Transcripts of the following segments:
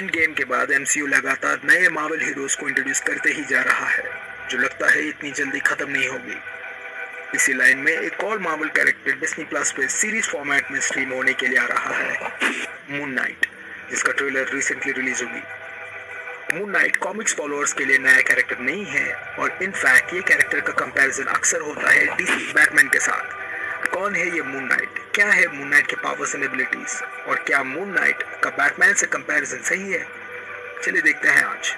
End game के बाद MCU लगातार नए मार्वल हीरोज को इंट्रोड्यूस करते ही जा रहा है, जो लगता है इतनी जल्दी खत्म नहीं होगी। इसी लाइन में एक और मार्वल कैरेक्टर डिज्नी प्लस पे सीरीज फॉर्मेट में स्ट्रीम होने के लिए आ रहा है, मून नाइट, जिसका ट्रेलर रिसेंटली रिलीज हुई। मून नाइट कॉमिक्स फॉलोअर्स के लिए नया कैरेक्टर नहीं है और इनफैक्ट ये कैरेक्टर का कंपैरिजन अक्सर होता है डीसी बैटमैन के साथ। कौन है ये मून नाइट, क्या है मून नाइट के पावर्स एंड एबिलिटीज, और क्या मून नाइट का बैटमैन से कंपैरिजन सही है? चलिए देखते हैं आज।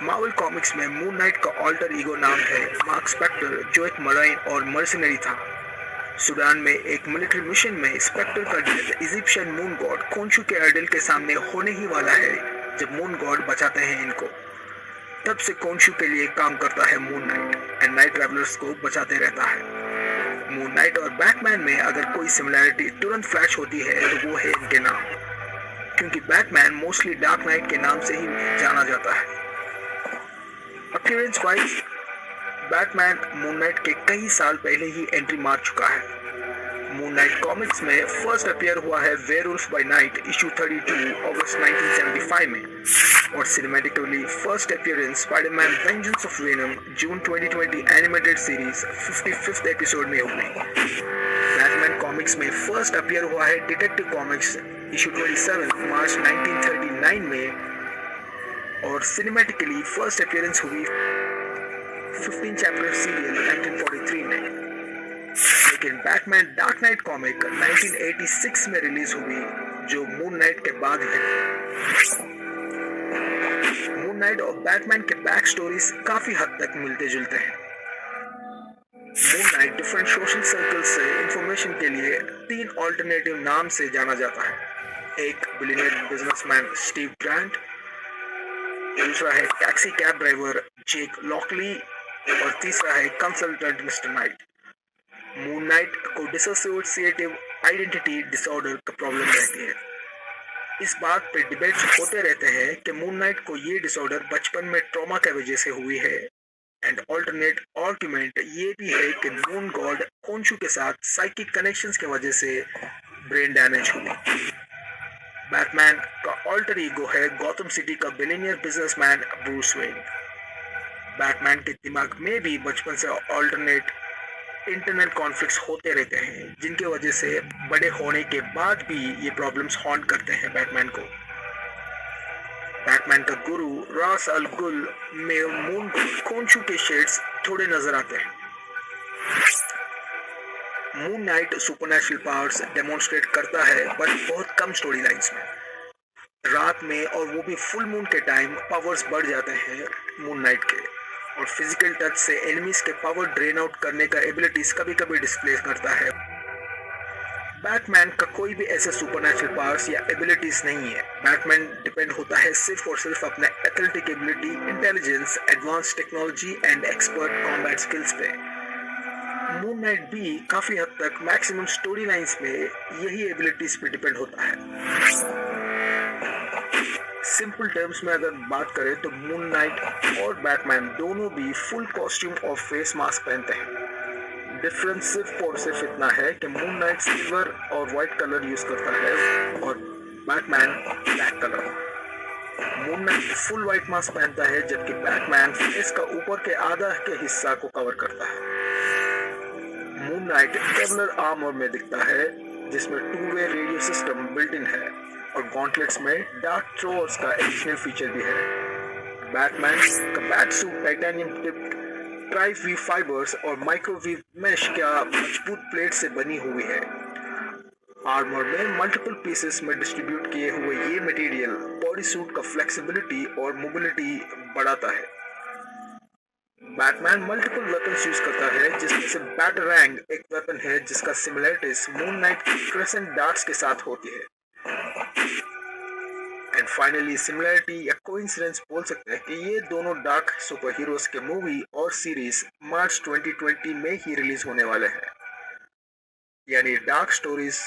मार्वल कॉमिक्स में मून नाइट का ऑल्टर ईगो नाम है मार्क स्पेक्टर, जो एक मराइन और मर्सनरी था। सूडान में एक मिलिट्री मिशन में स्पेक्टर का डेथ इजिप्शियन मून गॉड खोंशू के आइडल के सामने होने ही वाला है जब मून गॉड बचाते हैं इनको। तब से खोंशू के लिए काम करता है moon night and night travellers को बचाते रहता है। मून नाइट और बैटमैन में अगर कोई सिमिलैरिटी तुरंत फ्लैश होती है तो वो है इनके नाम, क्योंकि बैटमैन मोस्टली डार्क नाइट के नाम से ही जाना जाता है। Appearance wise Batman moon night के कई साल पहले ही एंट्री मार चुका है। मून नाइट कॉमिक्स में फर्स्ट अपीयर हुआ है वेयरवुल्फ बाय नाइट इशू 32 अगस्त 1975 में, और cinematically first appearance Spiderman vengeance of venom June 2020 animated series 55th episode में हुई। बैटमैन कॉमिक्स में फर्स्ट अपीयर हुआ है डिटेक्टिव कॉमिक्स इशू 27 मार्च 1939 में, और सिनेमैटिकली फर्स्ट अपीयरेंस हुई 15 चैप्टर सीरियल 1943 में। लेकिन बैटमैन डार्क नाइट कॉमिक 1986 में रिलीज हुई, जो मून नाइट के बाद है। मून नाइट और बैटमैन के बैक स्टोरीज काफी हद तक मिलते जुलते हैं। Moon night different social circle से इंफॉर्मेशन के लिए 3 ऑल्टरनेटिव नाम से जाना जाता है। एक बिलियनियर बिजनेसमैन स्टीव ग्रांट, दूसरा है टैक्सी कैब ड्राइवर जेक लॉकली, और तीसरा है consultant mister night. Moon night को डिसोसिएटिव आइडेंटिटी डिसऑर्डर का प्रॉब्लम रहती है। इस बात पे डिबेट्स होते रहते हैं कि मून नाइट को ये डिसऑर्डर बचपन में ट्रॉमा की वजह से हुई है, एंड ऑल्टरनेट आर्गुमेंट ये भी है कि मून गॉड खोंशू के साथ साइकिक कनेक्शंस की वजह से ब्रेन डैमेज हुई। बैटमैन का ऑल्टर ईगो है गॉथम सिटी का billionaire businessman Bruce Wayne. Batman के दिमाग में भी बचपन से ऑल्टरनेट इंटरनल कॉन्फ्लिक्ट्स होते रहते हैं, जिनकी वजह से बड़े होने के बाद भी ये प्रॉब्लम्स हॉन्ट करते हैं बैटमैन को। बैटमैन का गुरु रास अल गुल में मून खोंशू के शेड्स थोड़े नजर आते हैं। Moon night supernatural powers demonstrate करता है, बट बहुत कम स्टोरी लाइन्स में। रात में और वो भी फुल मून के टाइम पावर्स बढ़ जाते हैं मून नाइट के, और फिजिकल टच से एनिमीज के पावर ड्रेन आउट करने का एबिलिटीज कभी कभी डिस्प्ले करता है। बैटमैन का कोई भी ऐसे सुपरनैचुरल पावर्स या एबिलिटीज नहीं है। बैटमैन डिपेंड होता है सिर्फ और सिर्फ अपने athletic ability, intelligence, advance technology and expert combat skills पे। मून नाइट भी काफी हद तक मैक्सिमम स्टोरी लाइंस में यही एबिलिटीज पे डिपेंड होता है। सिंपल टर्म्स में अगर बात करें तो मून नाइट और बैटमैन दोनों भी फुल कॉस्ट्यूम और फेस मास्क पहनते हैं। डिफरेंस सिर्फ और सिर्फ इतना है कि मून नाइट सिल्वर और व्हाइट कलर यूज करता है और Batman black colour. Moon night full white mask पहनता है, जबकि बैटमैन फेस का ऊपर के आधा के हिस्सा को कवर करता है। मून नाइट ट्रेवलर आर्मर में दिखता है, जिसमें two way radio system built in है, और गॉन्टलेट्स में डार्क थ्रोअर्स का एडिशनल फीचर भी है। बैटमैन का bat suit titanium tipped triweave fibers और माइक्रोवेव मेश का मजबूत प्लेट से बनी हुई है। आर्मर में मल्टीपल पीसेस में डिस्ट्रीब्यूट किए हुए ये मटेरियल बॉडी सूट का फ्लेक्सिबिलिटी और मोबिलिटी बढ़ाता है। बैटमैन मल्टीपल वेपन्स यूज करता है, जिसमें से बैटरैंग एक वेपन है जिसका सिमिलरिटीज मून नाइट की क्रेसेंट डार्ट्स के साथ होती है। एंड फाइनली सिमिलरिटी या कोइंसिडेंस बोल सकते हैं कि ये दोनों डार्क सुपर हीरोज के मूवी और सीरीज मार्च 2020 में ही रिलीज होने वाले हैं। यानी डार्क स्टोरीज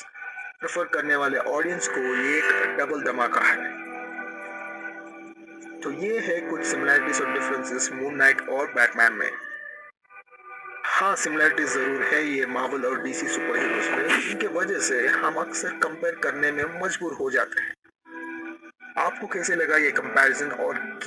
प्रेफर करने वाले ऑडियंस को ये एक डबल धमाका है। तो ये है कुछ सिमिलरिटीज और डिफरेंसेस मून नाइट और बैटमैन में। हाँ, सिमिलरिटी जरूर है ये मार्वल और डीसी सुपर हीरोज में, जिनके वजह से हम अक्सर कंपेयर करने में मजबूर हो जाते हैं। आपको कैसे लगा ये कंपैरिजन और